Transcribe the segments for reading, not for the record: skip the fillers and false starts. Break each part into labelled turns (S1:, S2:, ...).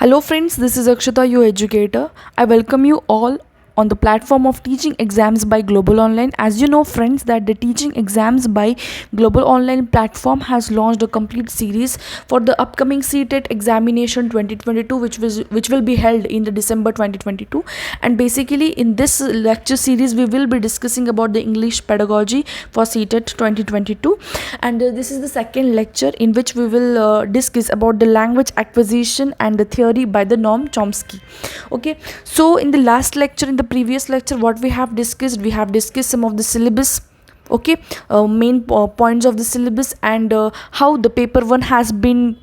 S1: Hello, friends, this is Akshita, your educator. I welcome you all on the platform of Teaching Exams by Global Online. As you know, friends, that the Teaching Exams by Global Online platform has launched a complete series for the upcoming CTET examination 2022, which will be held in the December 2022. And basically, in this lecture series, we will be discussing about the English pedagogy for CTET 2022. And this is the second lecture in which we will discuss about the language acquisition and the theory by the Noam Chomsky. Okay, so in the last lecture, in the previous lecture, what we have discussed some of the syllabus. Okay, main points of the syllabus, and how the paper one has been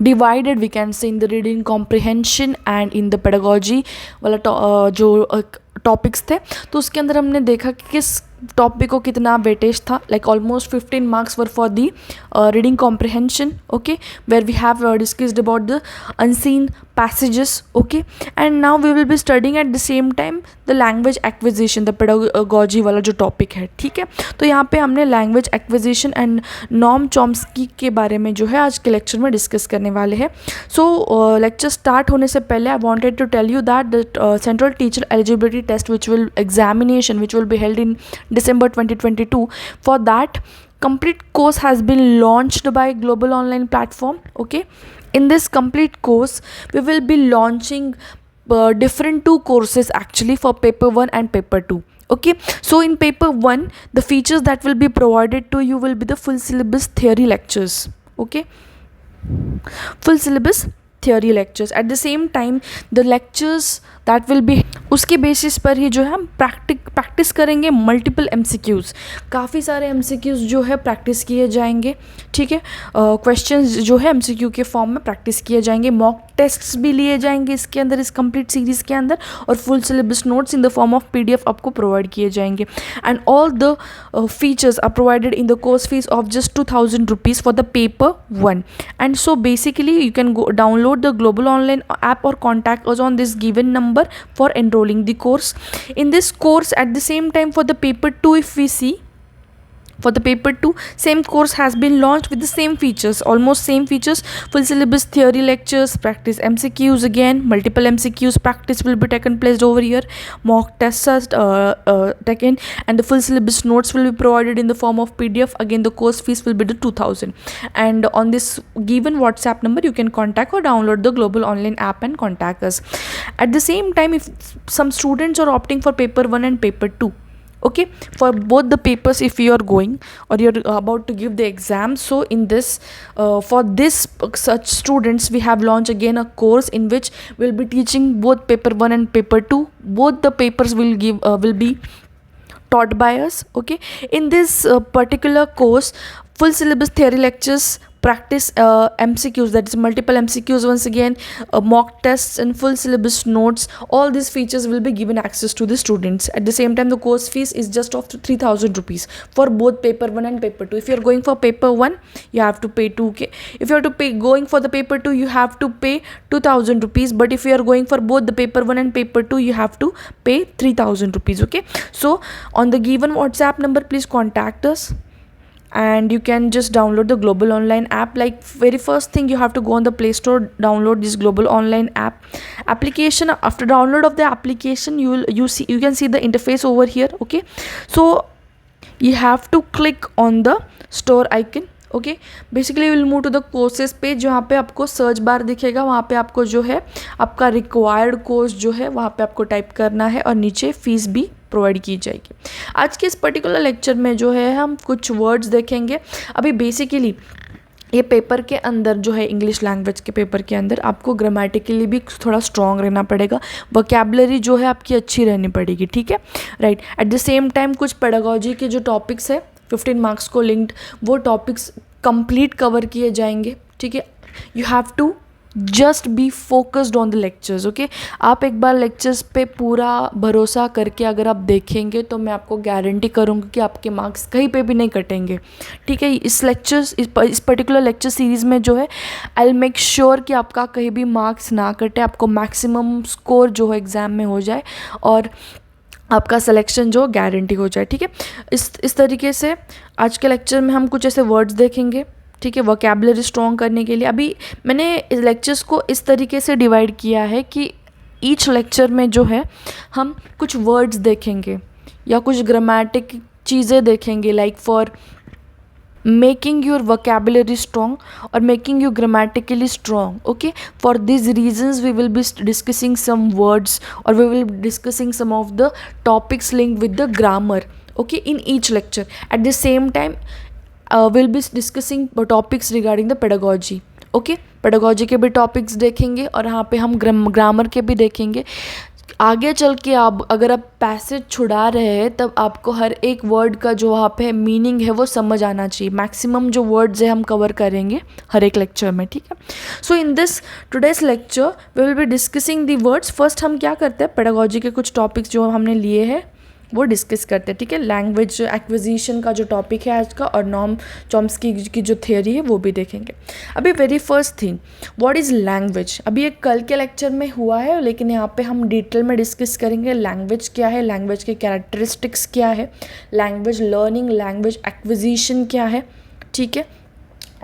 S1: divided, we can say, in the reading comprehension and in the pedagogy वाला जो topics थे, तो उसके अंदर हमने देखा कि किस टॉपिक को कितना वेटेज था. Like almost 15 marks were for the reading comprehension. Okay, where we have discussed about the unseen passages. Okay, and now we will be studying at the same time the language acquisition, the pedagogy वाला जो topic है. ठीक है, तो यहाँ पे हमने language acquisition and Noam Chomsky के बारे में जो है आज के लेक्चर में डिस्कस करने वाले हैं. सो लेक्चर स्टार्ट होने से पहले I wanted to tell you that the central teacher eligibility test which will be held in December 2022. For that, complete course has been launched by Global Online platform. Okay, in this complete course we will be launching different two courses actually for paper 1 and paper 2. Okay, so in paper 1 the features that will be provided to you will be the full syllabus theory lectures. Okay, full syllabus theory lectures. At the same time, the lectures that will be उसके basis पर ही जो है हम practice करेंगे multiple MCQs. काफ़ी सारे MCQs जो है प्रैक्टिस किए जाएंगे. ठीक है, क्वेश्चंस जो है MCQ के फॉर्म में प्रैक्टिस किए जाएंगे. मॉक टेस्ट्स भी लिए जाएंगे इसके अंदर, इस कंप्लीट सीरीज़ के अंदर, और full syllabus notes in the form of PDF आपको प्रोवाइड किए जाएंगे. And all the features are provided in the course fee of just 2000 rupees for the paper 1. And so basically you can go download the Global Online app or contact us on this given number for enrolling the course. In this course, at the same time, for the paper 2, if we see, for the paper 2, same course has been launched with the same features, almost same features. Full syllabus theory lectures, practice MCQs, again multiple MCQs practice will be taken place over here. Mock tests are taken, and the full syllabus notes will be provided in the form of PDF. Again, the course fees will be the 2000. And on this given WhatsApp number you can contact or download the Global Online app and contact us. At the same time, if some students are opting for paper 1 and paper 2, okay, for both the papers, if you are going or you're about to give the exam, so in this for this such students we have launched again a course in which we'll be teaching both paper 1 and paper 2. Both the papers will be taught by us. Okay, in this particular course, full syllabus theory lectures, practice MCQs, that is multiple MCQs, once again mock tests and full syllabus notes, all these features will be given access to the students. At the same time, the course fees is just of 3000 rupees for both paper 1 and paper 2. If you are going for paper 1, you have to pay 2k. If you are to pay going for the paper 2, you have to pay 2000 rupees. But if you are going for both the paper 1 and paper 2, you have to pay 3000 rupees. Okay, so on the given WhatsApp number, please contact us, and you can just download the Global Online app. Like, very first thing, you have to go on the Play Store, download this Global Online application. After download of the application, you can see the interface over here. Okay, so you have to click on the store icon. Okay, basically will move to the courses page. जहाँ पे आपको search bar दिखेगा, वहाँ पे आपको जो है आपका रिक्वायर्ड कोर्स जो है वहाँ पे आपको टाइप करना है, और नीचे फीस भी प्रोवाइड की जाएगी. आज के इस पर्टिकुलर लेक्चर में जो है हम कुछ वर्ड्स देखेंगे. अभी बेसिकली ये पेपर के अंदर जो है, इंग्लिश लैंग्वेज के पेपर के अंदर आपको ग्रामेटिकली भी थोड़ा स्ट्रॉन्ग रहना पड़ेगा. वोकैबुलरी जो है आपकी अच्छी रहनी पड़ेगी. ठीक है, right. Eight the same time कुछ पेडागोजी के जो टॉपिक्स है 15 मार्क्स को लिंक्ड, वो टॉपिक्स कंप्लीट कवर किए जाएंगे. ठीक है, you have to just be focused on the lectures. Okay, आप एक बार लेक्चर्स पे पूरा भरोसा करके अगर आप देखेंगे तो मैं आपको गारंटी करूँगी कि आपके मार्क्स कहीं पे भी नहीं कटेंगे. ठीक है, इस पर्टिकुलर लेक्चर सीरीज़ में जो है आई विल मेक श्योर कि आपका कहीं भी मार्क्स ना कटे, आपको मैक्सिमम स्कोर जो है एग्ज़ाम में हो जाए, और आपका सिलेक्शन जो गारंटी हो जाए. ठीक है, इस तरीके से आज के लेक्चर में हम कुछ ऐसे वर्ड्स देखेंगे. ठीक है, वोकेबलरी स्ट्रॉन्ग करने के लिए। अभी मैंने इस लेक्चर्स को इस तरीके से डिवाइड किया है कि ईच लेक्चर में जो है हम कुछ वर्ड्स देखेंगे या कुछ ग्रामेटिक चीज़ें देखेंगे, like for making your vocabulary strong और making you grammatically strong. Okay, for this reasons we will be discussing some words और we will discussing some of the topics linked with the grammar, okay, in each lecture. At the same time we'll be discussing topics regarding the pedagogy. okay, pedagogy के भी topics देखेंगे और यहाँ पे हम grammar के भी देखेंगे। आगे चल के आप अगर आप पैसेज छुड़ा रहे हैं तब आपको हर एक वर्ड का जो वहाँ पे मीनिंग है वो समझ आना चाहिए। मैक्सिमम जो वर्ड्स है हम कवर करेंगे हर एक लेक्चर में, ठीक है। So in this today's lecture we will be discussing the words. First हम क्या करते हैं, पेडागोजी के कुछ टॉपिक्स जो हमने लिए हैं वो डिस्कस करते हैं, ठीक है। लैंग्वेज एक्विजिशन का जो टॉपिक है आज का और नॉम चॉम्स्की की जो थियोरी है वो भी देखेंगे। अभी very first thing, what is language. अभी एक कल के लेक्चर में हुआ है लेकिन यहाँ पे हम डिटेल में डिस्कस करेंगे लैंग्वेज क्या है, लैंग्वेज के कैरेक्टरिस्टिक्स क्या है, लैंग्वेज लर्निंग, लैंग्वेज एक्विजिशन क्या है, ठीक है।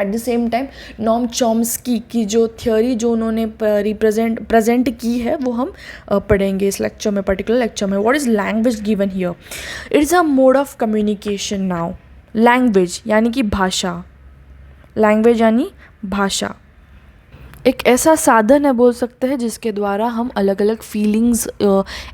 S1: Eight the same time Noam Chomsky की जो थ्योरी जो उन्होंने प्रेजेंट की है वो हम पढ़ेंगे इस लेक्चर में, पर्टिकुलर लेक्चर में। What is language given here, it is a mode of communication. Now language यानी कि भाषा, लैंग्वेज यानी भाषा एक ऐसा साधन है बोल सकते हैं जिसके द्वारा हम अलग अलग फीलिंग्स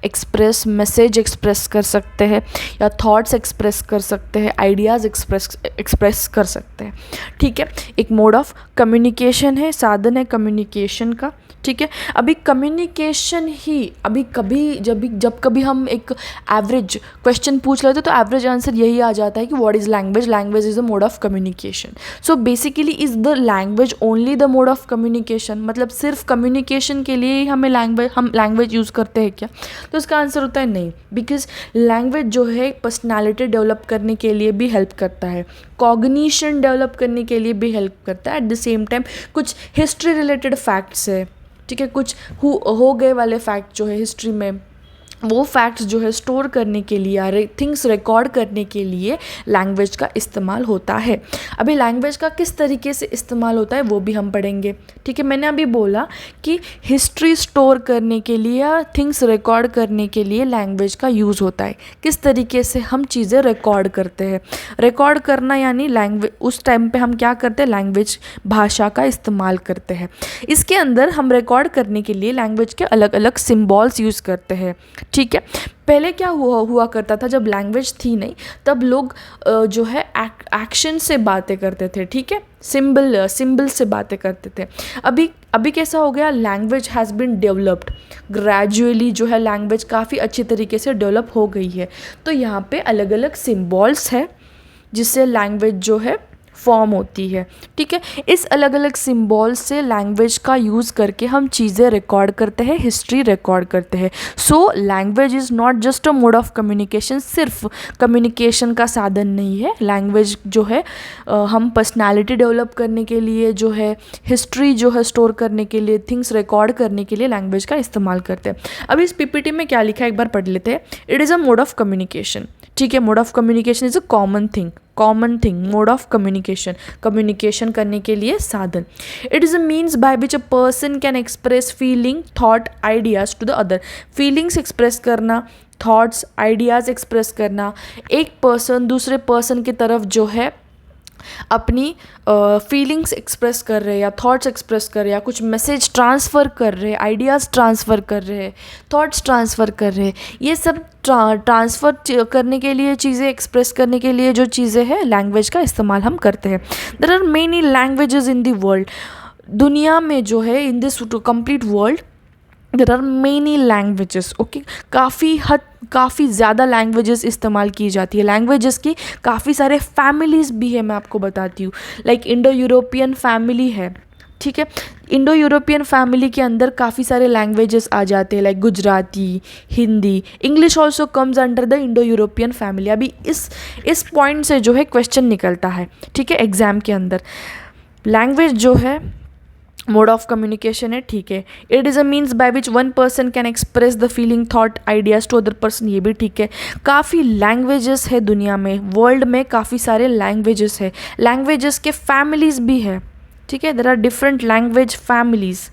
S1: एक्सप्रेस, मैसेज एक्सप्रेस कर सकते हैं या थॉट्स एक्सप्रेस कर सकते हैं, आइडियाज़ एक्सप्रेस कर सकते हैं, ठीक है। एक मोड ऑफ कम्युनिकेशन है, साधन है कम्युनिकेशन का, ठीक है। अभी कम्युनिकेशन ही अभी कभी जब कभी हम एक एवरेज क्वेश्चन पूछ लेते तो एवरेज आंसर यही आ जाता है कि what is language, language is the mode of communication. So basically is the language only the mode of communication, मतलब सिर्फ कम्युनिकेशन के लिए ही हम लैंग्वेज यूज़ करते हैं क्या, तो इसका आंसर होता है नहीं। बिकॉज लैंग्वेज जो है पर्सनैलिटी डेवलप करने के लिए भी हेल्प करता है, कॉग्निशन डेवलप करने के लिए भी हेल्प करता है। एट द सेम टाइम कुछ हिस्ट्री रिलेटेड फैक्ट्स है, ठीक है, कुछ हो गए वाले फैक्ट जो है हिस्ट्री में वो फैक्ट्स जो है स्टोर करने के लिए या थिंग्स रिकॉर्ड करने के लिए लैंग्वेज का इस्तेमाल होता है। अभी लैंग्वेज का किस तरीके से इस्तेमाल होता है वो भी हम पढ़ेंगे, ठीक है। मैंने अभी बोला कि हिस्ट्री स्टोर करने के लिए या थिंग्स रिकॉर्ड करने के लिए लैंग्वेज का यूज़ होता है। किस तरीके से हम चीज़ें रिकॉर्ड करते हैं, रिकॉर्ड करना यानी लैंग्वेज, उस टाइम पे हम क्या करते हैं, लैंग्वेज भाषा का इस्तेमाल करते हैं। इसके अंदर हम रिकॉर्ड करने के लिए लैंग्वेज के अलग अलग सिम्बॉल्स यूज़ करते हैं, ठीक है। पहले क्या हुआ करता था, जब लैंग्वेज थी नहीं तब लोग जो है एक्शन से बातें करते थे, ठीक है, सिंबल से बातें करते थे। अभी कैसा हो गया, language has been developed gradually, जो है लैंग्वेज काफ़ी अच्छी तरीके से डेवलप हो गई है। तो यहाँ पे अलग अलग सिम्बॉल्स है जिससे लैंग्वेज जो है फॉर्म होती है, ठीक है। इस अलग अलग सिम्बॉल्स से लैंग्वेज का यूज़ करके हम चीज़ें रिकॉर्ड करते हैं, हिस्ट्री रिकॉर्ड करते हैं। So language is not just a mode of communication, सिर्फ कम्युनिकेशन का साधन नहीं है। लैंग्वेज जो है हम पर्सनालिटी डेवलप करने के लिए, जो है हिस्ट्री जो है स्टोर करने के लिए, थिंग्स रिकॉर्ड करने के लिए लैंग्वेज का इस्तेमाल करते हैं। अब इस पीपीटी में क्या लिखा है एक बार पढ़ लेते हैं। It is a mode of communication, ठीक है। Mode of communication is a common thing, mode of communication करने के लिए साधन। It is a means by which a person can express feeling, thought, ideas to the other. Feelings express करना, thoughts, ideas express करना, एक person दूसरे person की तरफ जो है अपनी फीलिंग्स एक्सप्रेस कर रहे हैं या थॉट्स एक्सप्रेस कर रहे हैं या कुछ मैसेज ट्रांसफ़र कर रहे हैं, आइडियाज़ ट्रांसफ़र कर रहे हैं, थॉट्स ट्रांसफ़र कर रहे हैं, ये सब ट्रांसफ़र करने के लिए, चीज़ें एक्सप्रेस करने के लिए जो चीज़ें हैं लैंग्वेज का इस्तेमाल हम करते हैं। There are many languages in the world, दुनिया में जो है in this complete world there are many languages, okay. काफ़ी ज़्यादा लैंग्वेजेस इस्तेमाल की जाती है। लैंग्वेजेस की काफ़ी सारे फैमिलीज़ भी है, मैं आपको बताती हूँ। लाइक इंडो यूरोपियन फैमिली है, ठीक है। इंडो यूरोपियन फैमिली के अंदर काफ़ी सारे लैंग्वेजेस आ जाते हैं, like Gujarati, Hindi, English also comes under the Indo European family. अभी इस पॉइंट से जो है क्वेश्चन निकलता है, ठीक है, एग्ज़ाम के अंदर। लैंग्वेज जो है मोड ऑफ कम्युनिकेशन है, ठीक है। It is a means by which one person can express the feeling thought ideas to other person, ये भी ठीक है। काफ़ी लैंग्वेजेस है दुनिया में, वर्ल्ड में काफ़ी सारे लैंग्वेजेस है, लैंग्वेजेस के फैमिलीज भी है, ठीक है। There are different language families,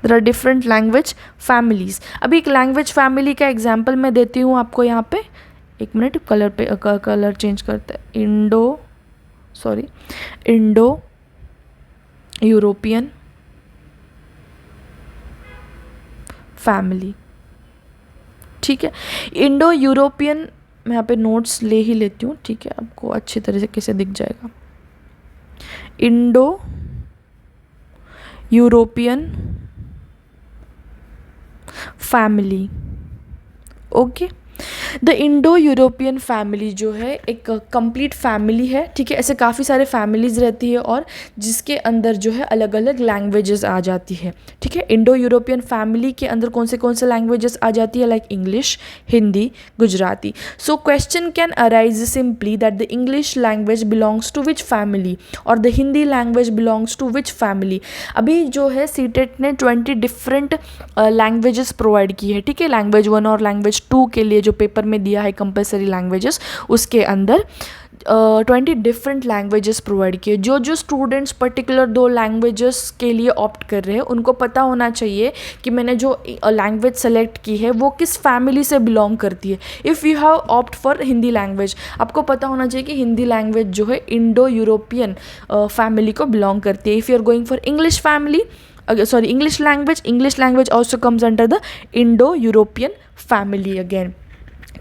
S1: there are different language families. अभी एक लैंग्वेज फैमिली का एग्जाम्पल मैं देती हूँ आपको यहाँ पे, एक मिनट, कलर चेंज करते हैं। इंडो यूरोपियन फैमिली, ठीक है। इंडो यूरोपियन, मैं यहाँ पे नोट्स ले ही लेती हूँ, ठीक है, आपको अच्छी तरह से कैसे दिख जाएगा। Indo European family, okay. The Indo European family जो है एक कंप्लीट फैमिली है, ठीक है। ऐसे काफ़ी सारे फैमिलीज रहती है और जिसके अंदर जो है अलग अलग लैंग्वेजेस आ जाती है, ठीक है। इंडो यूरोपियन फैमिली के अंदर कौन से लैंग्वेजेस आ जाती है, like English, Hindi, Gujarati. So question can arise simply that the English language belongs to which family और the Hindi language belongs to which family. अभी जो है सीटेट ने 20 डिफरेंट लैंग्वेजेस प्रोवाइड की है, ठीक है। लैंग्वेज 1 और लैंग्वेज 2 के लिए जो पेपर में दिया है कंपलसरी लैंग्वेजेस, उसके अंदर 20 डिफरेंट लैंग्वेजेस प्रोवाइड किए। जो स्टूडेंट्स पर्टिकुलर 2 लैंग्वेजेस के लिए ऑप्ट कर रहे हैं उनको पता होना चाहिए कि मैंने जो लैंग्वेज सेलेक्ट की है वो किस फैमिली से बिलोंग करती है। If you have opt for Hindi language, आपको पता होना चाहिए कि हिंदी लैंग्वेज जो है इंडो यूरोपियन फैमिली को बिलोंग करती है। If you are going for English family, English language also comes under the Indo European family again,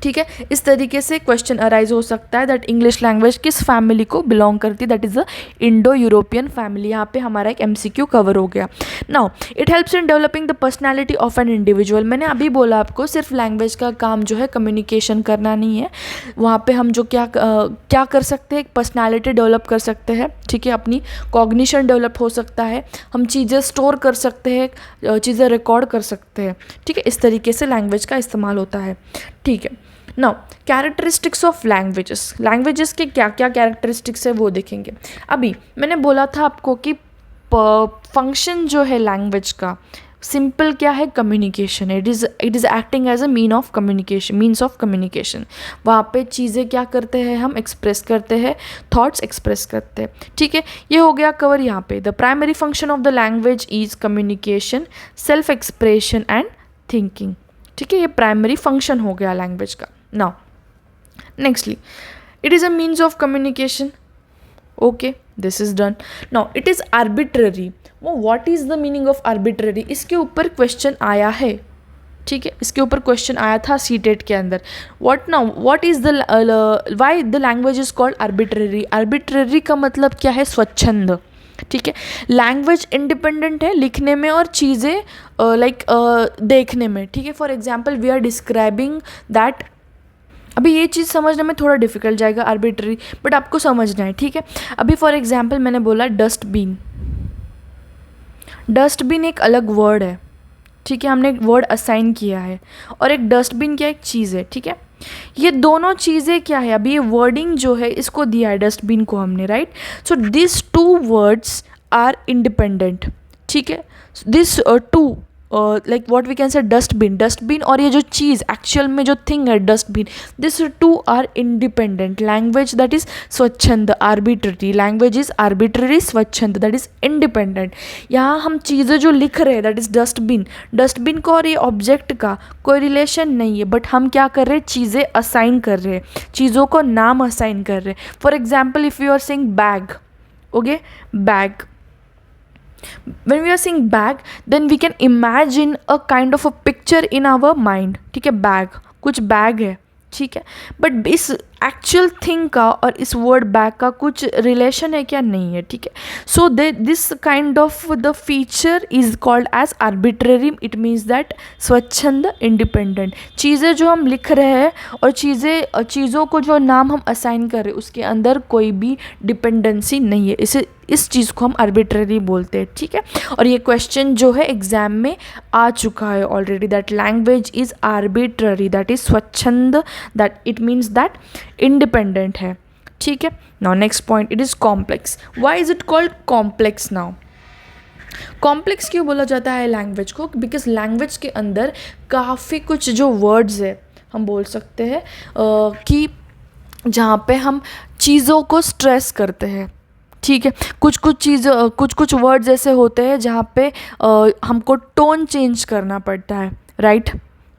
S1: ठीक है। इस तरीके से क्वेश्चन अराइज हो सकता है दैट इंग्लिश लैंग्वेज किस फैमिली को बिलोंग करती है, that is the Indo European family. यहाँ पे हमारा एक MCQ कवर हो गया। Now it helps in developing the personality of an individual. मैंने अभी बोला आपको सिर्फ लैंग्वेज का काम जो है कम्युनिकेशन करना नहीं है, वहाँ पे हम जो क्या कर सकते हैं, एक पर्सनैलिटी डेवलप कर सकते हैं, ठीक है। अपनी कॉग्निशन डेवलप हो सकता है, हम चीज़ें स्टोर कर सकते हैं, चीज़ें रिकॉर्ड कर सकते हैं, ठीक है। इस तरीके से लैंग्वेज का इस्तेमाल होता है, ठीक है। नाउ कैरेक्टरिस्टिक्स ऑफ लैंग्वेजेस के क्या क्या कैरेक्टरिस्टिक्स है वो देखेंगे। अभी मैंने बोला था आपको कि फंक्शन जो है लैंग्वेज का सिंपल क्या है, communication. It is acting as a means of communication. वहाँ पे चीज़ें क्या करते हैं, हम एक्सप्रेस करते हैं, थॉट्स एक्सप्रेस करते हैं, ठीक है। ये हो गया कवर यहाँ पे। The primary function of the language is communication, self expression and thinking, ठीक है। ये प्राइमरी फंक्शन हो गया लैंग्वेज का। Now nextly, it is a means of communication, okay, this is done. Now it is arbitrary. वो what is the meaning of arbitrary, इसके ऊपर question आया है, ठीक है। इसके ऊपर क्वेश्चन आया था सीटेट के अंदर। What is the why the language is called arbitrary. Arbitrary का मतलब क्या है, स्वच्छंद, ठीक है। लैंग्वेज इंडिपेंडेंट है लिखने में और चीज़ें देखने में, ठीक है। For example we are describing that, अभी ये चीज़ समझने में थोड़ा डिफिकल्ट जाएगा आर्बिट्ररी, बट आपको समझना है, ठीक है। अभी फॉर एग्जाम्पल मैंने बोला डस्टबिन, डस्टबिन एक अलग वर्ड है, ठीक है। हमने एक वर्ड असाइन किया है और एक डस्टबिन क्या एक चीज़ है, ठीक है। ये दोनों चीज़ें क्या है, अभी ये वर्डिंग जो है इसको दिया है डस्टबिन को हमने, right. So this 2 words are independent, ठीक है। This 2 like what we can say dustbin और ये जो चीज़ एक्चुअल में जो थिंग है dustbin, this 2 are independent. Language that is स्वच्छंद, आर्बिट्ररी, लैंग्वेज इज आर्बिट्ररी, स्वच्छंद दैट इज इंडिपेंडेंट। यहाँ हम चीज़ें जो लिख रहे हैं दैट इज डस्टबिन को और ये ऑब्जेक्ट का कोई रिलेशन नहीं है, बट हम क्या कर रहे हैं, चीज़ें असाइन कर रहे हैं, चीज़ों को नाम असाइन कर रहे हैं। For example if you are saying bag, okay, bag, when we are saying bag then we can imagine a kind of a picture in our mind, ठीक है। बैग, कुछ बैग है, ठीक है, बट इस एक्चुअल थिंग का और इस वर्ड बैग का कुछ रिलेशन है क्या, नहीं है, ठीक है। So this kind of the feature is called as arbitrary. It means that स्वच्छंद, इंडिपेंडेंट। चीज़ें जो हम लिख रहे हैं और चीज़ों को जो नाम हम असाइन कर रहे हैं उसके अंदर कोई भी डिपेंडेंसी नहीं है, इस चीज़ को हम आर्बिट्ररी बोलते हैं, ठीक है। और ये क्वेश्चन जो है एग्जाम में आ चुका है already, that language is arbitrary, that is स्वच्छंद, that it means that independent है, ठीक है। Now next point, it is complex. Why is it called complex now, complex क्यों बोला जाता है लैंग्वेज को? बिकॉज लैंग्वेज के अंदर काफ़ी कुछ जो वर्ड्स है हम बोल सकते हैं कि जहाँ पे हम चीज़ों को स्ट्रेस करते हैं, ठीक है। कुछ कुछ वर्ड्स ऐसे होते हैं जहाँ पे हमको टोन चेंज करना पड़ता है, राइट?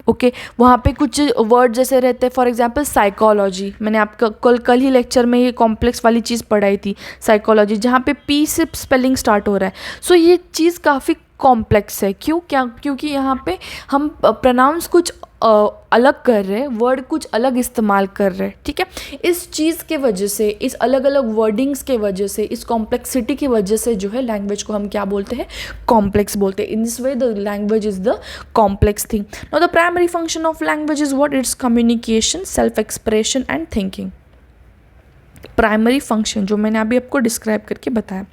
S1: ओके, वहाँ पे कुछ वर्ड जैसे रहते हैं, फॉर एग्जांपल साइकोलॉजी, मैंने आपका कल ही लेक्चर में ये कॉम्प्लेक्स वाली चीज़ पढ़ाई थी, साइकोलॉजी, जहाँ पे पी से स्पेलिंग स्टार्ट हो रहा है। सो ये चीज़ काफ़ी कॉम्प्लेक्स है। क्योंकि यहाँ पे हम प्रोनाउंस कुछ अलग कर रहे हैं, वर्ड कुछ अलग इस्तेमाल कर रहे हैं, ठीक है। इस चीज़ के वजह से, इस अलग अलग वर्डिंग्स के वजह से, इस कॉम्प्लेक्सिटी की वजह से जो है लैंग्वेज को हम क्या बोलते हैं? कॉम्प्लेक्स बोलते हैं। In this way the language is the complex thing. Now the primary function of language is what? It's communication, self expression and thinking. Primary function जो मैंने अभी आपको डिस्क्राइब करके बताया।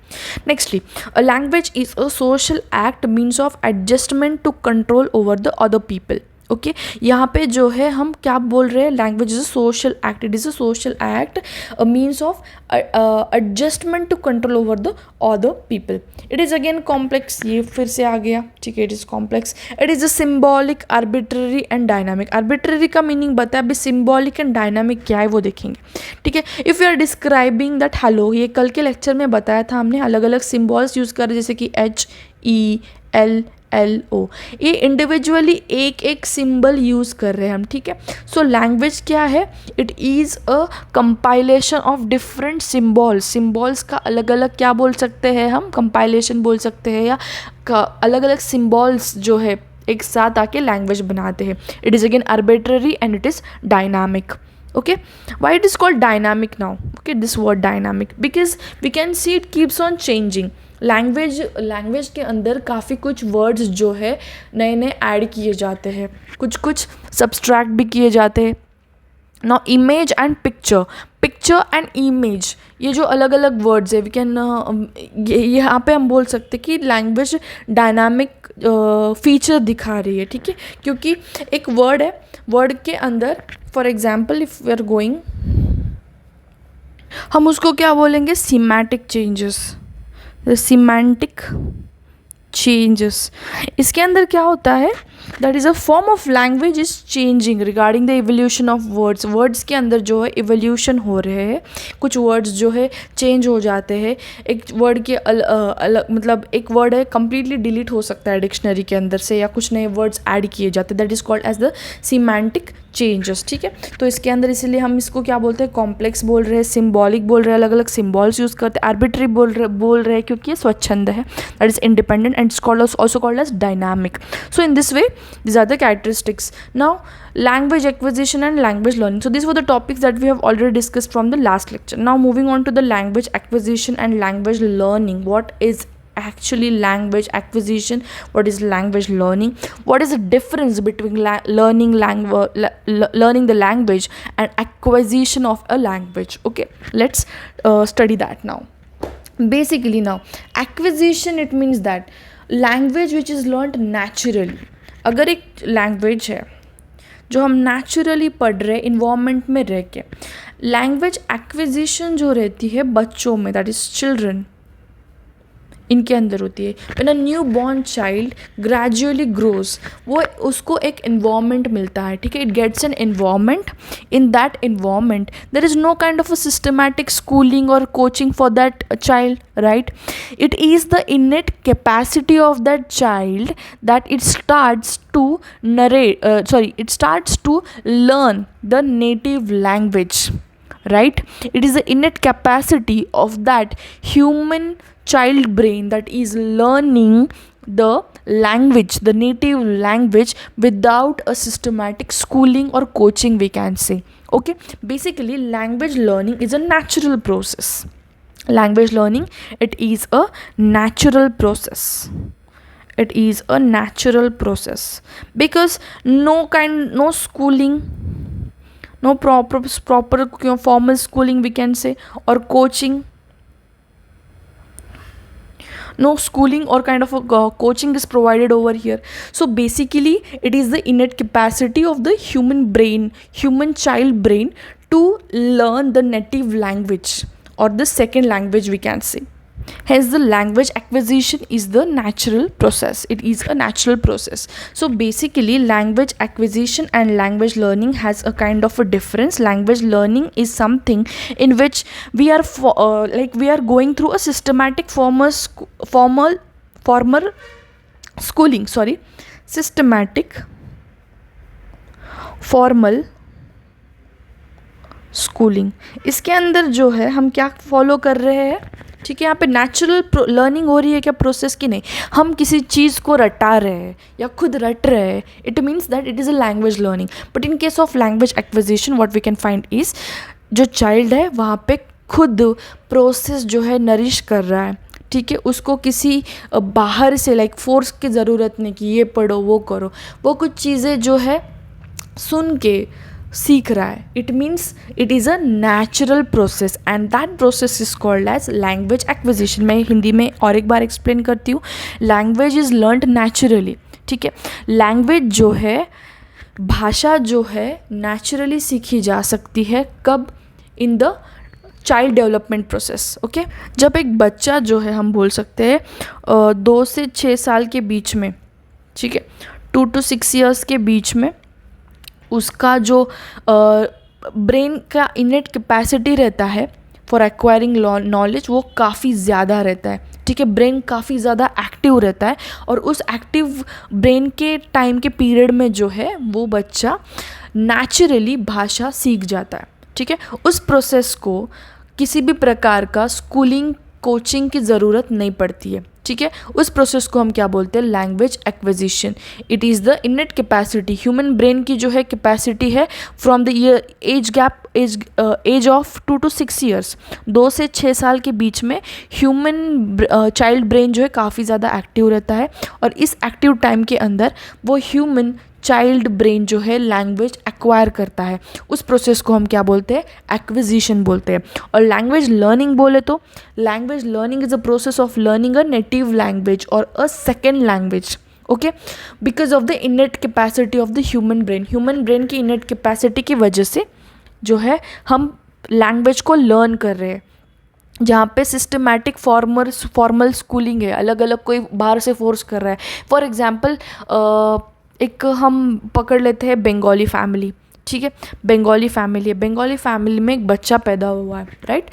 S1: Nextly, a language is a social act means of adjustment to control over the other people. Okay, यहाँ पे जो है हम क्या बोल रहे हैं? Language is a social act, it is a social act, a means of adjustment to control over the other people. It is again complex, ये फिर से आ गया, ठीक है। It is complex. It is a symbolic, arbitrary and dynamic. Arbitrary का meaning बताया, अभी सिम्बॉलिक एंड डायनामिक क्या है वो देखेंगे, ठीक है। If you are describing that hello, ये कल के लेक्चर में बताया था हमने, अलग अलग सिम्बॉल्स यूज़ कर, जैसे कि HELLO, ये इंडिविजुअली एक एक सिंबल यूज़ कर रहे हैं हम, ठीक है। सो लैंग्वेज क्या है? It is a compilation of different symbols का अलग अलग क्या बोल सकते हैं हम? कंपाइलेशन बोल सकते हैं, या अलग अलग सिम्बॉल्स जो है एक साथ आके लैंग्वेज बनाते हैं। It is again arbitrary and it is dynamic. Okay, why it is called dynamic now? Okay, this word dynamic, because we can see it keeps on changing. Language के अंदर काफ़ी कुछ वर्ड्स जो है नए नए ऐड किए जाते हैं, कुछ सब्सट्रैक्ट भी किए जाते हैं। Now image and picture and image, ये जो अलग अलग वर्ड्स है, वी कैन यहाँ पे हम बोल सकते हैं कि लैंग्वेज डायनामिक फीचर दिखा रही है, ठीक है। क्योंकि एक वर्ड है, वर्ड के अंदर for example if we are going, हम उसको क्या बोलेंगे? Semantic changes, semantic changes. इसके अंदर क्या होता है? That is a form of language is changing regarding the evolution of words के अंदर जो है इवोल्यूशन हो रहे हैं, कुछ वर्ड्स जो है चेंज हो जाते हैं। एक वर्ड के अलग मतलब एक वर्ड है कंप्लीटली डिलीट हो सकता है डिक्शनरी के अंदर से, या कुछ नए वर्ड्स ऐड किए जाते हैं, that is called as the semantic changes, ठीक है। तो इसके अंदर इसीलिए हम इसको क्या बोलते हैं? कॉम्प्लेक्स बोल रहे हैं, सिम्बॉलिक बोल रहे हैं, अलग अलग सिम्बॉल्स यूज़ करते हैं, आर्बिट्री बोल रहे हैं क्योंकि ये स्वच्छंद है, that is independent and it's called also called as dynamic. So in this way these are the characteristics. Now language acquisition and language learning, so these were the topics that we have already discussed from the last lecture. Now moving on to the language acquisition and language learning. What is actually language acquisition? What is language learning? What is the difference between learning the language and acquisition of a language? Okay, let's study that now. Basically now acquisition, it means that language which is learned naturally. अगर एक language है जो हम naturally पढ़ रहे environment में रह के, लैंग्वेज एक्विजिशन जो रहती है बच्चों में, दैट इज़ चिल्ड्रन, इनके अंदर होती है। When a new born child gradually grows, वो उसको एक इन्वायरमेंट मिलता है, ठीक है। It gets an environment, in that environment there is no kind of a systematic schooling और coaching for that child, right. It is the innate capacity of that child that it starts to it starts to learn the native language, right. It is the innate capacity of that human child brain that is learning the language, the native language, without a systematic schooling or coaching, we can say. Okay, basically language learning is a natural process. Language learning, it is a natural process. It is a natural process because no schooling, no proper formal schooling, we can say, or coaching, no schooling or kind of a coaching is provided over here. So basically it is the innate capacity of the human child brain to learn the native language or the second language, we can say. Hence the language acquisition is the natural process. It is a natural process. So basically language acquisition and language learning has a kind of a difference. Language learning is something in which we are we are going through a systematic formal schooling, sorry, systematic formal schooling. इसके अंदर जो है हम क्या follow कर रहे हैं, ठीक है, यहाँ पे नेचुरल लर्निंग हो रही है क्या प्रोसेस की? नहीं, हम किसी चीज़ को रटा रहे हैं या खुद रट रहे हैं. It means that it is a language learning. But in case of language acquisition what we can find is जो चाइल्ड है वहाँ पे खुद प्रोसेस जो है नरिश कर रहा है, ठीक है. उसको किसी बाहर से लाइक फोर्स की ज़रूरत नहीं कि ये पढ़ो वो करो. वो कुछ चीज़ें जो है सुन के सीख रहा है. It means it is a natural process and that process is called as language acquisition. मैं हिंदी में और एक बार एक्सप्लेन करती हूँ. लैंग्वेज इज़ लर्नड नेचुरली, ठीक है. लैंग्वेज जो है, भाषा जो है, नेचुरली सीखी जा सकती है. कब? In the child development process. Okay, जब एक बच्चा जो है हम बोल सकते हैं 2 से 6 साल के बीच में, ठीक है, 2 to 6 years के बीच में उसका जो ब्रेन का इनेट कैपेसिटी रहता है फॉर एक्वायरिंग नॉलेज वो काफ़ी ज़्यादा रहता है, ठीक है. ब्रेन काफ़ी ज़्यादा एक्टिव रहता है और उस एक्टिव ब्रेन के टाइम के पीरियड में जो है वो बच्चा नेचुरली भाषा सीख जाता है, ठीक है. उस प्रोसेस को किसी भी प्रकार का स्कूलिंग कोचिंग की ज़रूरत नहीं पड़ती है, ठीक है. उस प्रोसेस को हम क्या बोलते हैं? Language acquisition. It is the innate capacity. Human brain की जो है कैपेसिटी है from the age of 2 to 6 years, 2 से 6 साल के बीच में ह्यूमन चाइल्ड ब्रेन जो है काफ़ी ज़्यादा एक्टिव रहता है और इस एक्टिव टाइम के अंदर वो ह्यूमन चाइल्ड ब्रेन जो है लैंग्वेज एक्वायर करता है. उस प्रोसेस को हम क्या बोलते हैं? एक्विजिशन बोलते हैं. और लैंग्वेज लर्निंग बोले तो language learning is a process of learning a native language और a second language, okay, because of the innate capacity of the human brain. Human brain की इनेट कैपेसिटी की वजह से जो है हम लैंग्वेज को लर्न कर रहे हैं. जहाँ पे सिस्टमैटिक फॉर्मल स्कूलिंग है, अलग अलग कोई बाहर से फोर्स कर रहा है. फॉर एग्जाम्पल एक हम पकड़ लेते हैं बंगाली फैमिली, ठीक है. बंगाली फैमिली है, बंगाली फैमिली में एक बच्चा पैदा हुआ है, राइट.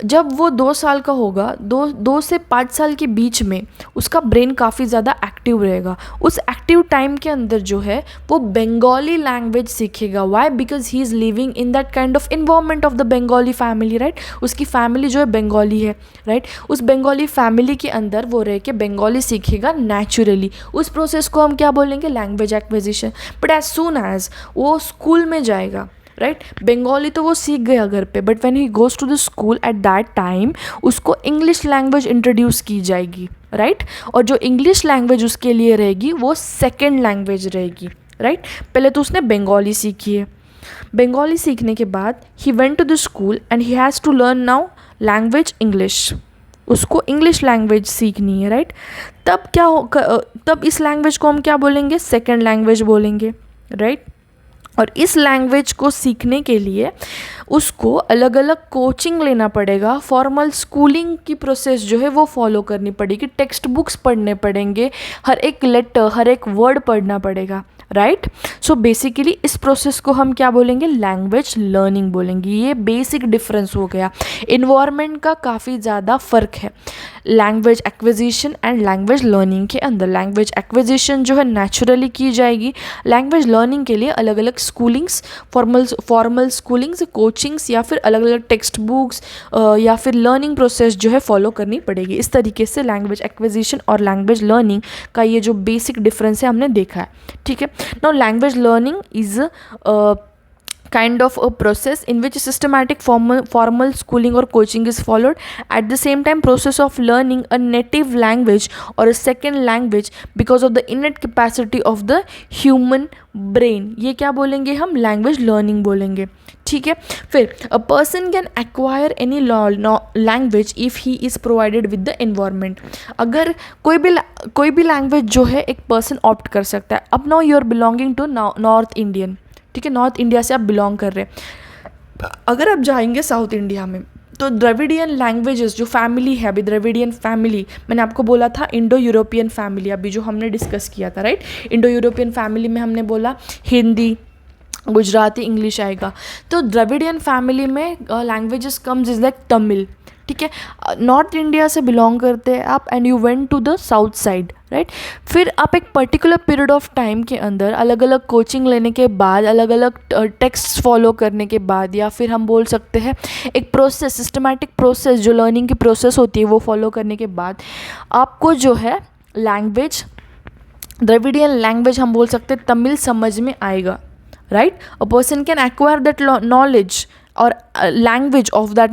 S1: जब वो 2 साल का होगा, 2 से 5 साल के बीच में उसका ब्रेन काफ़ी ज़्यादा एक्टिव रहेगा. उस एक्टिव टाइम के अंदर जो है वो बंगाली लैंग्वेज सीखेगा. Why? Because he is living in that kind of environment of the Bengali family, right. उसकी फैमिली जो है बंगाली है, राइट. उस बंगाली फैमिली के अंदर वो रह के बंगाली सीखेगा नेचुरली. उस प्रोसेस को हम क्या बोलेंगे? Language acquisition. But as soon as वो स्कूल में जाएगा, राइट, बंगाली तो वो सीख गया घर पे, but when he goes to the school at that time उसको इंग्लिश लैंग्वेज इंट्रोड्यूस की जाएगी, राइट. और जो इंग्लिश लैंग्वेज उसके लिए रहेगी वो सेकेंड लैंग्वेज रहेगी, राइट. पहले तो उसने बंगाली सीखी है. बंगाली सीखने के बाद ही went to the school and he has to learn now language English. उसको इंग्लिश लैंग्वेज सीखनी है, राइट. तब क्या हो, तब इस लैंग्वेज को हम क्या बोलेंगे? सेकेंड लैंग्वेज बोलेंगे, राइट. और इस लैंग्वेज को सीखने के लिए उसको अलग अलग कोचिंग लेना पड़ेगा. फॉर्मल स्कूलिंग की प्रोसेस जो है वो फॉलो करनी पड़ेगी. टेक्स्ट बुक्स पढ़ने पड़ेंगे, हर एक लेटर, हर एक वर्ड पढ़ना पड़ेगा, राइट. सो बेसिकली इस प्रोसेस को हम क्या बोलेंगे? लैंग्वेज लर्निंग बोलेंगे. ये बेसिक डिफरेंस हो गया. इन्वायरमेंट का काफ़ी ज़्यादा फ़र्क है language acquisition and language learning के अंदर. लैंग्वेज एक्विजिशन जो है नेचुरली की जाएगी. लैंग्वेज लर्निंग के लिए अलग अलग स्कूलिंग्स, फॉर्मल स्कूलिंग्स, कोचिंग्स या फिर अलग अलग टेक्स्ट बुक्स या फिर लर्निंग प्रोसेस जो है फॉलो करनी पड़ेगी. इस तरीके से लैंग्वेज एक्विजिशन और लैंग्वेज लर्निंग का ये जो बेसिक डिफरेंस है हमने देखा है, ठीक है. Now language learning is kind of a process in which systematic formal schooling or coaching is followed. At the same time, process of learning a native language or a second language because of the innate capacity of the human brain. ये क्या बोलेंगे हम? Language learning बोलेंगे, ठीक है. फिर अ person can acquire any language if he is provided with the environment. अगर कोई भी लैंग्वेज जो है एक पर्सन ऑप्ट कर सकता है. अब now you are belonging to North Indian, ठीक है, नॉर्थ इंडिया से आप बिलोंग कर रहे हैं. अगर आप जाएंगे साउथ इंडिया में, तो द्रविडियन लैंग्वेजेस जो फैमिली है, अभी द्रविडियन फैमिली मैंने आपको बोला था, इंडो यूरोपियन फैमिली अभी जो हमने डिस्कस किया था, राइट। इंडो यूरोपियन फैमिली में हमने बोला हिंदी, गुजराती, इंग्लिश आएगा। तो द्रविडियन फैमिली में languages comes is like Tamil, ठीक है। नॉर्थ इंडिया से बिलोंग करते हैं आप and you went to the south side, right. फिर आप एक पर्टिकुलर पीरियड ऑफ टाइम के अंदर अलग अलग कोचिंग लेने के बाद, अलग अलग टेक्स्ट फॉलो करने के बाद, या फिर हम बोल सकते हैं एक प्रोसेस, सिस्टमैटिक प्रोसेस जो लर्निंग की प्रोसेस होती है वो फॉलो करने के बाद आपको जो है लैंग्वेज, द्रविडियन लैंग्वेज हम बोल सकते हैं तमिल समझ में आएगा, right. A person can acquire that knowledge और language of that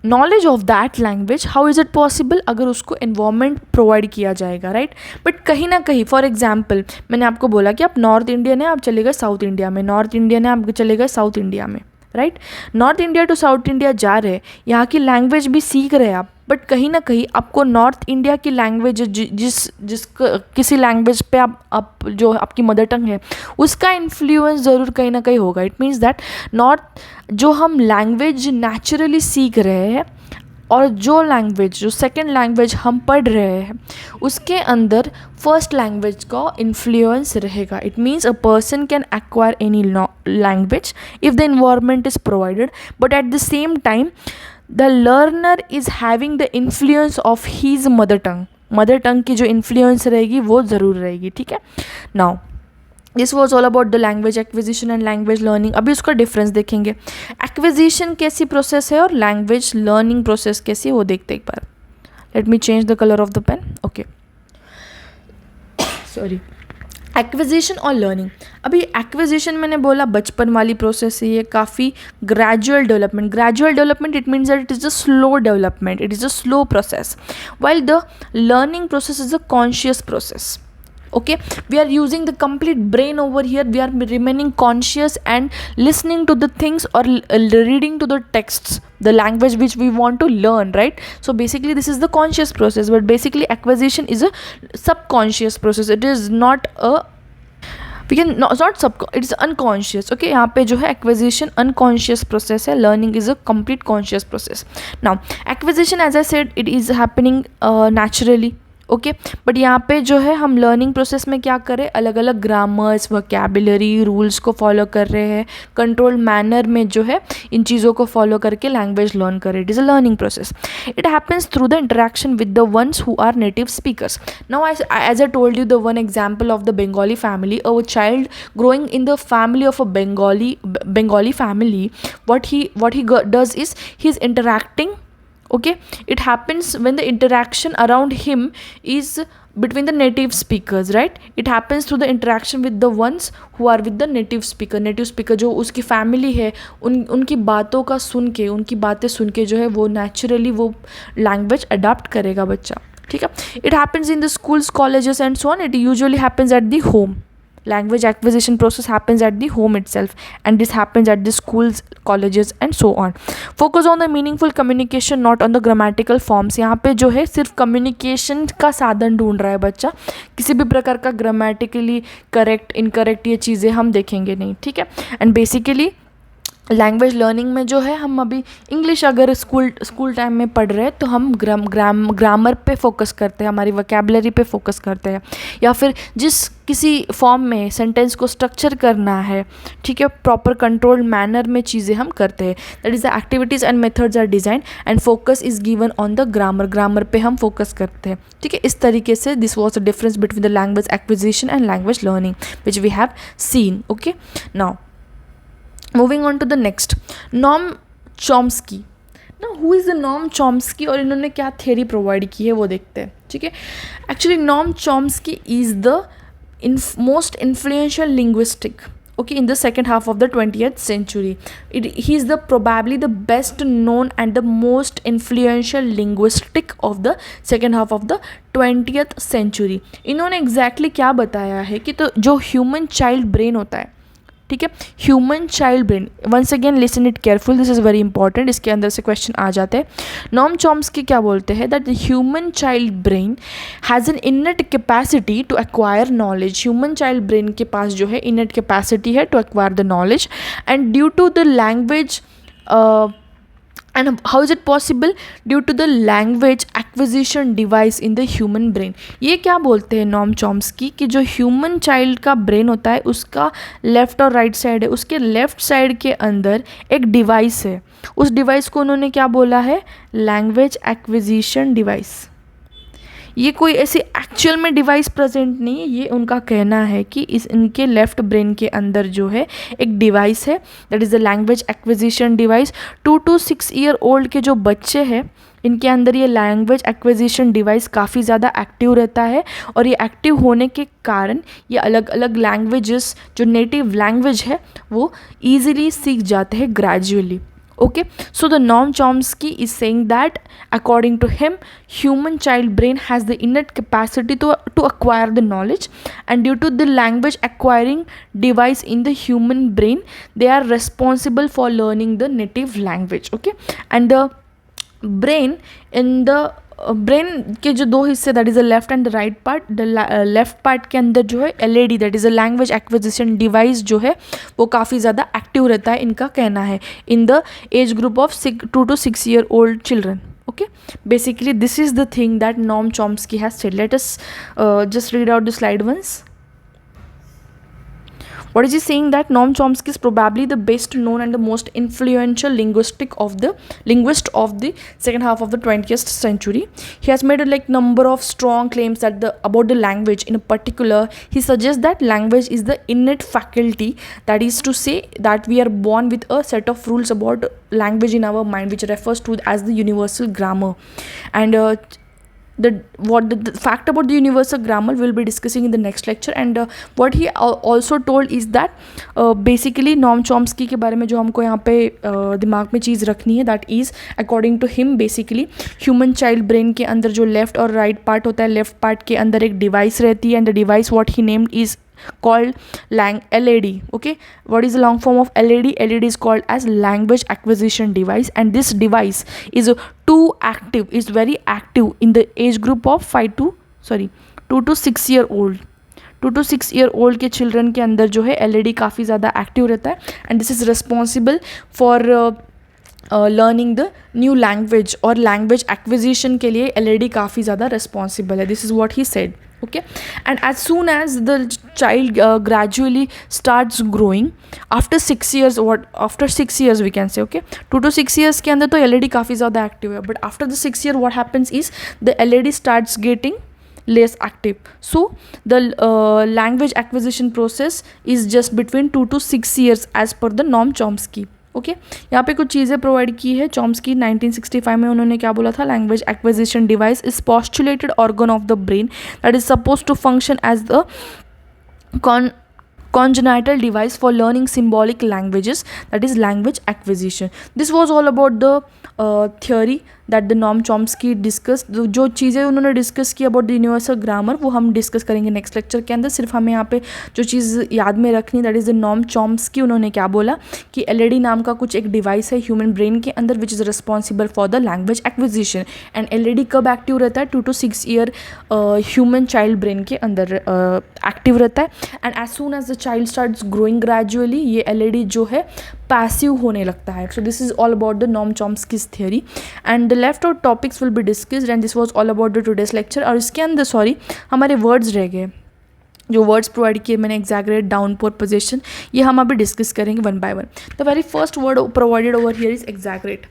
S1: knowledge of that language. How is it possible? अगर उसको एनवायरनमेंट प्रोवाइड किया जाएगा, राइट। बट कहीं ना कहीं, फॉर एग्जाम्पल मैंने आपको बोला कि आप नॉर्थ इंडियन है, आप चले गए साउथ इंडिया में, नॉर्थ इंडियन है, आप चले गए साउथ इंडिया में, right. North India to South India जा रहे हैं, यहाँ की लैंग्वेज भी सीख रहे हैं आप, बट कहीं ना कहीं आपको नॉर्थ इंडिया की लैंग्वेज जिस किसी लैंग्वेज पे आप जो आपकी मदर टंग है उसका इन्फ्लुएंस ज़रूर कहीं ना कहीं होगा। इट मीन्स दैट नॉर्थ जो हम लैंग्वेज नेचुरली सीख रहे हैं और जो सेकंड लैंग्वेज हम पढ़ रहे हैं उसके अंदर फर्स्ट लैंग्वेज का इन्फ्लुएंस रहेगा। It means a person can acquire any language if the environment is provided, but at the same time the learner is having the influence of his mother tongue की जो influence रहेगी वो ज़रूर रहेगी, ठीक है। Now this was all about the language acquisition and language learning. अभी उसका डिफरेंस देखेंगे, एक्विजिशन कैसी प्रोसेस है और लैंग्वेज लर्निंग प्रोसेस कैसी है वो देखते एक बार। Let me change the colour of the pen, okay, sorry. Acquisition और लर्निंग, अभी एक्विजिशन मैंने बोला बचपन वाली प्रोसेस है, ये काफ़ी gradual development it means that it is a slow development, it is a slow process, while the learning process is a conscious process. Okay, we are using the complete brain over here, we are remaining conscious and listening to the things or reading to the texts, the language which we want to learn, right? So basically this is the conscious process, but basically acquisition is a subconscious process. It is not a it is unconscious. Okay, यहाँ पे जो है acquisition unconscious process है, learning is a complete conscious process. Now acquisition, as I said, it is happening naturally. Okay, but यहाँ पे जो है हम लर्निंग प्रोसेस में क्या करें, अलग अलग ग्रामर्स, वोकैबुलरी, रूल्स को फॉलो कर रहे हैं, कंट्रोल मैनर में जो है इन चीज़ों को फॉलो करके लैंग्वेज लर्न करें। It is a learning process. It happens through the interaction with the ones who are native speakers. Now as I told you the one example of the Bengali family, a child growing in the family of a Bengali family, what he does is he is interacting. Okay, it happens when the interaction around him is between the native speakers, right? It happens through the interaction with the ones who are with the native speaker जो उसकी family है, उनकी बातों का सुन के, उनकी बातें सुन के जो है वो नेचुरली वो लैंग्वेज अडाप्ट करेगा बच्चा, ठीक है। It happens in the schools, colleges and so on. It usually happens at the home. Language acquisition process happens at the home itself, and this happens at the schools, colleges and so on. Focus on the meaningful communication, not on the grammatical forms. यहाँ पे जो है सिर्फ communication का साधन ढूंढ रहा है बच्चा, किसी भी प्रकार का ग्रामेटिकली करेक्ट इनकरेक्ट ये चीज़ें हम देखेंगे नहीं, ठीक है। एंड बेसिकली लैंग्वेज लर्निंग में जो है हम अभी इंग्लिश अगर स्कूल टाइम में पढ़ रहे हैं तो हम ग्रामर पे फोकस करते हैं, हमारी वोकैबुलरी पे फोकस करते हैं, या फिर जिस किसी फॉर्म में सेंटेंस को स्ट्रक्चर करना है, ठीक है, प्रॉपर कंट्रोल मैनर में चीज़ें हम करते हैं। That is the activities and methods are design and focus is given on the grammar पे हम फोकस करते हैं, ठीक है। इस तरीके से this was the difference between the language acquisition and language learning which we have seen. Okay, now moving on to the next, Noam Chomsky. ना who is the Noam Chomsky और इन्होंने क्या थ्योरी प्रोवाइड की है वो देखते हैं, ठीक है। Actually Noam Chomsky is the most influential linguistic, okay, in the second half of the 20th century. He is probably the best known and the most influential linguistic of the second half of the 20th century. इन्होंने exactly क्या बताया है कि तो जो human child brain होता है, ठीक है, human child brain, once again listen it careful, this is very important, इसके अंदर से क्वेश्चन आ जाते हैं। नॉम चॉम्स्की क्या बोलते हैं, that the human child brain has an innate capacity to acquire knowledge. Human child brain के पास जो है इननेट कैपेसिटी है to acquire the knowledge, and due to the language and how is it possible? Due to the language acquisition device in the human brain. ये क्या बोलते हैं Noam Chomsky कि जो ह्यूमन चाइल्ड का ब्रेन होता है उसका लेफ्ट और राइट साइड है, उसके लेफ्ट साइड के अंदर एक डिवाइस है, उस डिवाइस को उन्होंने क्या बोला है? Language acquisition device. ये कोई ऐसी एक्चुअल में डिवाइस प्रेजेंट नहीं है, ये उनका कहना है कि इस इनके लेफ्ट ब्रेन के अंदर जो है एक डिवाइस है, that is the language acquisition device. 2 to 6 year old के जो बच्चे हैं इनके अंदर ये लैंग्वेज एक्विजिशन डिवाइस काफ़ी ज़्यादा एक्टिव रहता है, और ये एक्टिव होने के कारण ये अलग अलग लैंग्वेजेस जो नेटिव लैंग्वेज है वो ईजिली सीख जाते हैं gradually. Okay, so the Noam Chomsky is saying that according to him, human child brain has the innate capacity to acquire the knowledge, and due to the language acquiring device in the human brain, they are responsible for learning the native language. Okay, and the brain in the brain के जो दो हिस्से, that is the left and the right part, the left part के अंदर जो है LAD, that is a language acquisition device जो है वो काफ़ी ज़्यादा एक्टिव रहता है, इनका कहना है, in the age group of 2 to 6 year old children. Okay, basically this is the thing that Noam Chomsky has said. Let us just read out the slide once. What is he saying? That Noam Chomsky is probably the best known and the most influential linguist of the second half of the 20th century. He has made a number of strong claims that about the language. In particular, he suggests that language is the innate faculty, that is to say that we are born with a set of rules about language in our mind, which refers to as the universal grammar. And the fact about the universal grammar we'll be discussing in the next lecture. And what he also told is that basically Noam Chomsky के बारे में जो हमको यहाँ पे दिमाग में चीज़ रखनी है, that is according to him basically human child brain के अंदर जो left और right part होता है, left part के अंदर एक device रहती है, and the device what he named is called LAD. Okay, what is the long form of LAD? LAD is called as language acquisition device, and this device is very active in the age group of 2 to 6 year old. 2 to 6 year old के children के अंदर जो है LAD काफ़ी ज़्यादा active रहता है, and this is responsible for learning the new language, और लैंग्वेज एक्विजिशन के लिए LAD काफ़ी ज़्यादा रिस्पॉन्सिबल है. This is what he said. Okay, and as soon as the child gradually starts growing after 6 years, after 6 years we can say, okay, 2 to 6 years के अंदर तो LAD काफ़ी ज़्यादा एक्टिव है, but after the 6 year what happens is the LAD starts getting less active. So the language acquisition process is just between 2 to 6 years as per the Noam Chomsky. Okay, यहाँ पे कुछ चीज़ें provide की है Chomsky 1965 में. उन्होंने क्या बोला था? Language acquisition device is postulated organ of the brain that is suppose to function as the congenital device for learning symbolic languages, that is language acquisition. This was all about the theory that the Noam Chomsky discussed. जो चीज़ें उन्होंने discuss की about the universal grammar वो हम discuss करेंगे next lecture के अंदर. सिर्फ हमें यहाँ पे जो चीज़ याद में रखनी, that is the Noam Chomsky. उन्होंने क्या बोला कि LAD नाम का कुछ एक डिवाइस है ह्यूमन ब्रेन के अंदर which is responsible for the language acquisition. And LAD कब एक्टिव रहता है? 2 to 6 year human child brain के अंदर एक्टिव रहता है. And as soon as the child starts growing gradually ये LAD जो है पैसिव होने लगता है. So this is all about the Noam Chomsky's theory and the left out topics will be discussed and this was all about the today's lecture. और इसके अंदर हमारे वर्ड्स रह गए, जो वर्ड्स प्रोवाइड किए मैंने, एग्जैगरेट, डाउनपोर, पोजीशन, ये हम अभी डिस्कस करेंगे one by one. The very first word provided over here is exaggerate.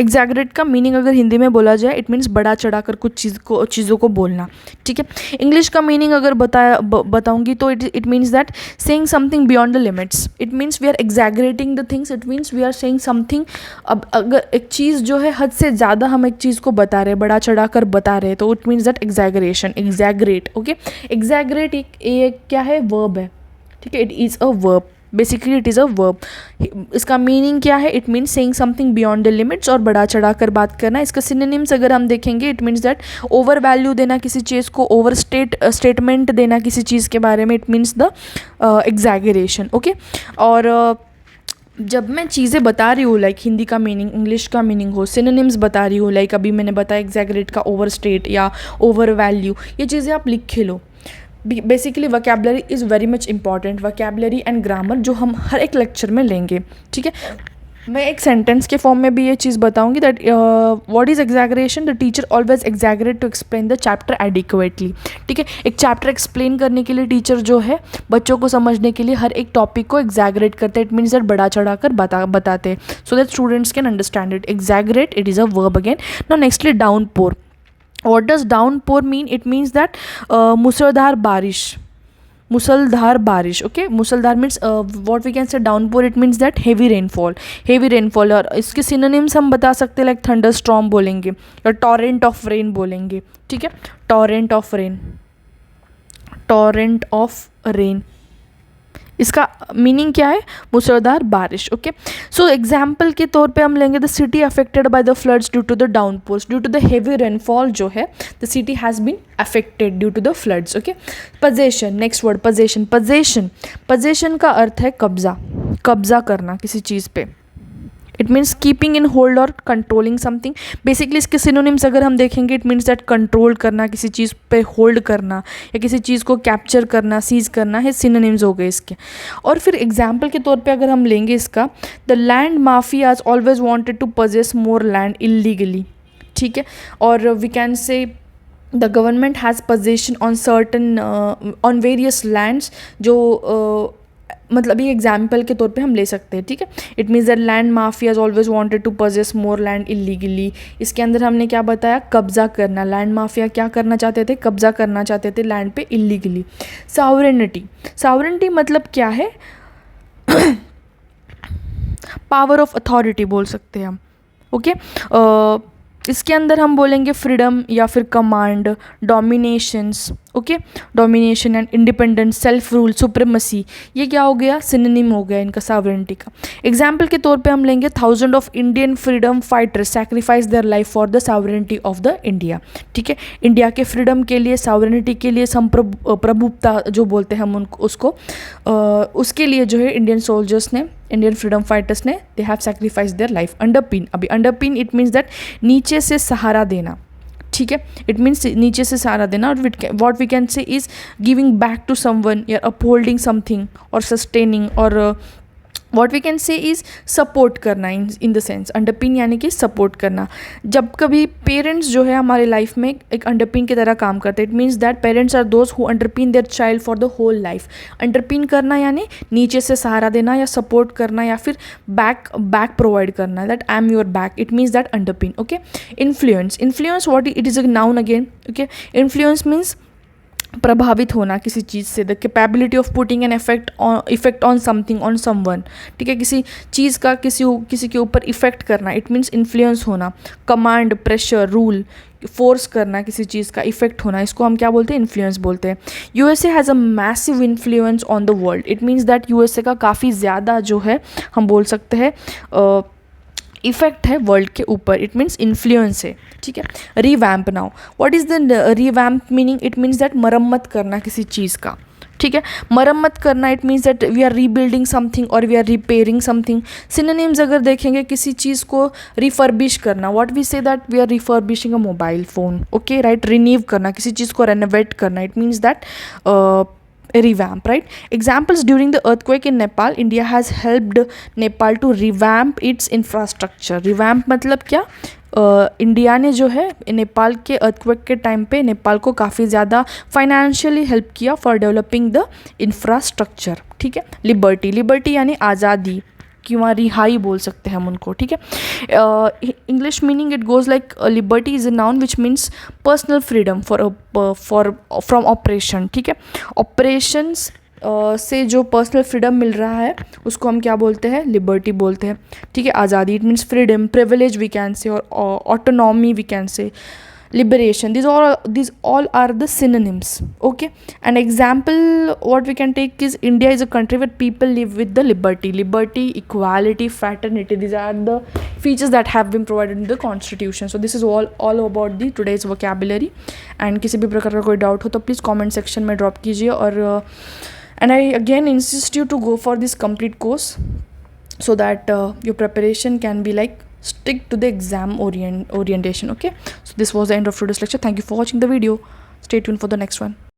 S1: Exaggerate का मीनिंग अगर हिंदी में बोला जाए इट मीन्स बढ़ा चढ़ा कर कुछ चीज़ों को बोलना. ठीक है, इंग्लिश का मीनिंग अगर बताऊंगी तो it means that saying something beyond the limits. It means we are exaggerating the things. It means we are saying something. अब अगर एक चीज़ जो है हद से ज़्यादा हम एक चीज़ को बता रहे, बढ़ा चढ़ा कर बता रहे, तो it means that exaggeration, exaggerate. Okay, exaggerate एक क्या है? वर्ब है. ठीक है, it is a verb. Basically it is a verb. इसका मीनिंग क्या है? It means saying something beyond the limits, और बढ़ा चढ़ा कर बात करना. इसका सिनोनिम्स अगर हम देखेंगे it means that over value देना किसी चीज़ को, ओवर स्टेटमेंट देना किसी चीज़ के बारे में, it means the exaggeration. Okay, और जब मैं चीज़ें बता रही हूँ लाइक हिंदी का मीनिंग, इंग्लिश का मीनिंग हो, सिनोनिम्स बता रही हूँ, लाइक अभी मैंने बताया एग्जैगरेट का ओवर स्टेट या ओवर वैल्यू, ये चीज़ें आप लिख लो. Basically vocabulary is very much important. Vocabulary and grammar जो हम हर एक लेक्चर में लेंगे. ठीक है, मैं एक सेंटेंस के फॉर्म में भी ये चीज़ बताऊंगी that what is exaggeration, the teacher always exaggerate to explain the chapter adequately. ठीक है, एक चैप्टर एक्सप्लेन करने के लिए टीचर जो है बच्चों को समझने के लिए हर एक टॉपिक को एग्जैगरेट करते हैं। इट मीन्स दैट बढ़ा चढ़ा कर बताते हैं so that students can understand it. Exaggerate, it is a verb again. Now nextly downpour. What does downpour mean? It means that मूसलाधार बारिश, musaldhar barish. Okay, musaldhar means what we can say downpour, it means that heavy rainfall, heavy rainfall। और इसके synonyms हम बता सकते हैं like thunderstorm बोलेंगे या torrent of rain बोलेंगे। ठीक है, torrent of rain, torrent of rain इसका मीनिंग क्या है? मूसलाधार बारिश। ओके, सो एग्जाम्पल के तौर पे हम लेंगे the city affected by the floods due to the downpours. Due to the heavy rainfall जो है the city has been affected due to the floods. Okay, possession, next word possession. Possession, possession का अर्थ है कब्जा, कब्जा करना किसी चीज़ पे। It means keeping in hold और कंट्रोलिंग समथिंग। बेसिकली इसके सिनोनिम्स अगर हम देखेंगे, इट मीन्स दैट कंट्रोल करना, किसी चीज़ पे होल्ड करना या किसी चीज़ को कैप्चर करना, सीज करना है, सिनोनिम्स हो गए इसके। और फिर एग्जाम्पल के तौर पे अगर हम लेंगे इसका, the land mafias always wanted to possess more land illegally. ठीक है, और we can say the government has possession on certain on various lands, जो मतलब ये एग्जाम्पल के तौर पे हम ले सकते हैं। ठीक है, it means that land mafias always wanted to possess more land illegally. इसके अंदर हमने क्या बताया? कब्जा करना। लैंड माफिया क्या करना चाहते थे? कब्जा करना चाहते थे लैंड पे इलीगली। सॉवरेनिटी, सॉवरेनिटी मतलब क्या है? पावर ऑफ अथॉरिटी बोल सकते हैं हम। ओके, इसके अंदर हम बोलेंगे फ्रीडम या फिर command, dominations. Okay, domination and independence, self rule, supremacy, ये क्या हो गया? सिनोनिम हो गया इनका सॉवरेनिटी का। एग्जाम्पल के तौर पे हम लेंगे thousand of Indian freedom fighters sacrifice their life for the sovereignty of the India. ठीक है, इंडिया के फ्रीडम के लिए, सॉवरेनिटी के लिए, संप्रभुता जो बोलते हैं हम उनको, उसको उसके लिए जो है इंडियन सोल्जर्स ने, इंडियन फ्रीडम फाइटर्स ने, they have sacrifice their life. अंडरपिन, अभी अंडरपिन इट मीन्स दैट नीचे से सहारा देना। ठीक है, इट मीन्स नीचे से सहारा देना। और what we can say is giving back to someone या अपहोल्डिंग समथिंग और सस्टेनिंग, और what we can say is support करना इन द सेंस। अंडरपिन यानी कि सपोर्ट करना। जब कभी पेरेंट्स जो है हमारे लाइफ में एक अंडरपिन की तरह काम करते हैं, it means that parents are those who underpin their child for the whole life. Underpin करना यानी नीचे से सहारा देना या सपोर्ट करना या फिर बैक प्रोवाइड करना, that I am your back, it means that अंडरपिन। Okay, influence, influence what it is a noun again. Okay, influence means प्रभावित होना किसी चीज़ से, the capability of putting an effect on something, on someone. ठीक है, किसी चीज़ का किसी के ऊपर इफेक्ट करना, इट मीन्स इन्फ्लुएंस होना। कमांड, प्रेशर, रूल, फोर्स करना किसी चीज़ का, इफेक्ट होना, इसको हम क्या बोलते हैं? इन्फ्लुएंस बोलते हैं। USA has a massive influence on the world. It means that USA का काफ़ी ज़्यादा जो है हम बोल सकते हैं इफेक्ट है वर्ल्ड के ऊपर। इट मीन्स इन्फ्लुएंस है। ठीक है, revamp. Now what is the revamp meaning? It means that मरम्मत करना किसी चीज़ का। ठीक है, मरम्मत करना, it means that we are rebuilding something और we are repairing something. Synonyms अगर देखेंगे, किसी चीज़ को रिफर्बिश करना, what we say that we are refurbishing a mobile phone. Okay, right, renew करना, किसी चीज़ को रेनोवेट करना, it means that revamp, right? Examples: during the earthquake in Nepal, India has helped Nepal to revamp its infrastructure. Revamp मतलब क्या? India ने जो है नेपाल के अर्थक्वेक के टाइम पे नेपाल को काफ़ी ज़्यादा फाइनेंशियली हेल्प किया फॉर डेवलपिंग द इंफ्रास्ट्रक्चर। ठीक है, लिबर्टी, लिबर्टी यानी आज़ादी किंवा रिहाई बोल सकते हैं हम उनको। ठीक है, English meaning it goes like liberty is a noun which means personal freedom for from operation. ठीक है, ऑपरेशंस से जो पर्सनल फ्रीडम मिल रहा है उसको हम क्या बोलते हैं? लिबर्टी बोलते हैं। ठीक है, आज़ादी, it means freedom, privilege we can say, और autonomy we can say, liberation. These all are the synonyms. Okay, an example what we can take is India is a country where people live with the liberty, equality, fraternity. These are the features that have been provided in the constitution. So this is all about the today's vocabulary. And किसी भी प्रकार का कोई doubt हो तो please comment section में drop कीजिए। और and I again insist you to go for this complete course so that your preparation can be like stick to the exam orientation. Okay, so this was the end of today's lecture. Thank you for watching the video. Stay tuned for the next one.